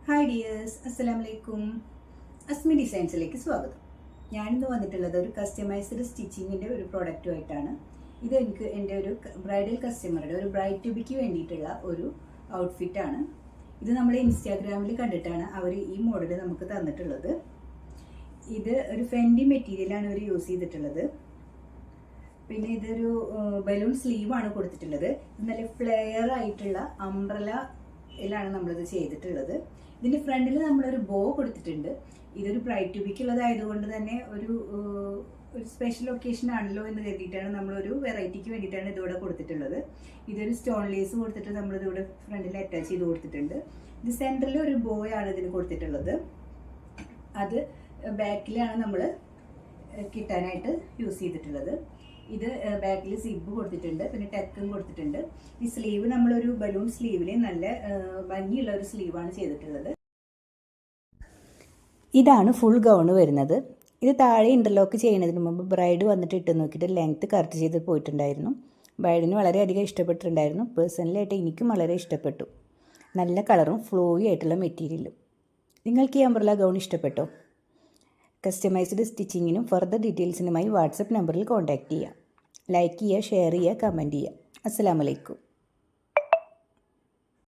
Hi dears, അസ്സലാമു അലൈക്കും. അസ്മി ഡിസൈൻസിലേക്ക് സ്വാഗതം. ഞാനിന്ന് വന്നിട്ടുള്ളത് ഒരു കസ്റ്റമൈസ്ഡ് സ്റ്റിച്ചിങ്ങിൻ്റെ ഒരു പ്രോഡക്റ്റുമായിട്ടാണ്. ഇത് എൻ്റെ ഒരു ബ്രൈഡൽ കസ്റ്റമറുടെ ഒരു ബ്രൈഡ് ടു ബിക്ക് വേണ്ടിയിട്ടുള്ള ഒരു ഔട്ട്ഫിറ്റാണ്. ഇത് നമ്മൾ ഇൻസ്റ്റാഗ്രാമിൽ കണ്ടിട്ടാണ് അവർ ഈ മോഡൽ നമുക്ക് തന്നിട്ടുള്ളത്. ഇത് ഒരു ഫെൻഡി മെറ്റീരിയലാണ് അവർ യൂസ് ചെയ്തിട്ടുള്ളത്. പിന്നെ ഇതൊരു ബലൂൺ സ്ലീവാണ് കൊടുത്തിട്ടുള്ളത്. ഇത് നല്ല ഫ്ലെയർ ആയിട്ടുള്ള അംബ്രലയിലാണ് നമ്മളിത് ചെയ്തിട്ടുള്ളത്. ഇതിൻ്റെ ഫ്രണ്ടിൽ നമ്മളൊരു ബോ കൊടുത്തിട്ടുണ്ട്. ഇതൊരു ബ്രൈഡ് ടു ബിക്ക് ഉള്ളതായതുകൊണ്ട് തന്നെ ഒരു സ്പെഷ്യൽ ഒക്കേഷൻ ആണല്ലോ എന്ന് കരുതിയിട്ടാണ് നമ്മളൊരു വെറൈറ്റിക്ക് വേണ്ടിയിട്ടാണ് ഇതിവിടെ കൊടുത്തിട്ടുള്ളത്. ഇതൊരു സ്റ്റോൺ ലേസ് കൊടുത്തിട്ട് നമ്മളിതിവിടെ ഫ്രണ്ടിൽ അറ്റാച്ച് ചെയ്ത് കൊടുത്തിട്ടുണ്ട്. ഇത് സെൻറ്ററിൽ ഒരു ബോയാണ് ഇതിന് കൊടുത്തിട്ടുള്ളത്. അത് ബാക്കിലാണ് നമ്മൾ കിട്ടാനായിട്ട് യൂസ് ചെയ്തിട്ടുള്ളത്. ഇത് ബാക്കിൽ സിബ് കൊടുത്തിട്ടുണ്ട്, പിന്നെ ടെക്കും കൊടുത്തിട്ടുണ്ട്. ഈ സ്ലീവ് നമ്മളൊരു ബലൂൺ സ്ലീവിൽ നല്ല ഭംഗിയുള്ള ഒരു സ്ലീവാണ് ചെയ്തിട്ടുള്ളത്. ഇതാണ് ഫുൾ ഗൗണ് വരുന്നത്. ഇത് താഴെ ഇൻ്റർലോക്ക് ചെയ്യുന്നതിന് മുമ്പ് ബ്രൈഡ് വന്നിട്ട് ഇട്ട് നോക്കിയിട്ട് ലെങ്ത്ത് കറക്റ്റ് ചെയ്ത് പോയിട്ടുണ്ടായിരുന്നു. ബ്രൈഡിന് വളരെയധികം ഇഷ്ടപ്പെട്ടിട്ടുണ്ടായിരുന്നു. പേഴ്സണലായിട്ട് എനിക്കും വളരെ ഇഷ്ടപ്പെട്ടു. നല്ല കളറും ഫ്ലോയി ആയിട്ടുള്ള മെറ്റീരിയലും. നിങ്ങൾക്ക് ഈ അംബ്രല ഗൗൺ ഇഷ്ടപ്പെട്ടോ? കസ്റ്റമൈസ്ഡ് സ്റ്റിച്ചിങ്ങിനും ഫർദർ ഡീറ്റെയിൽസിനുമായി വാട്സപ്പ് നമ്പറിൽ കോൺടാക്റ്റ് ചെയ്യുക. ലൈക്ക് ചെയ്യുക, ഷെയർ ചെയ്യുക, കമൻറ്റ് ചെയ്യുക. അസ്സലാമു അലൈക്കും.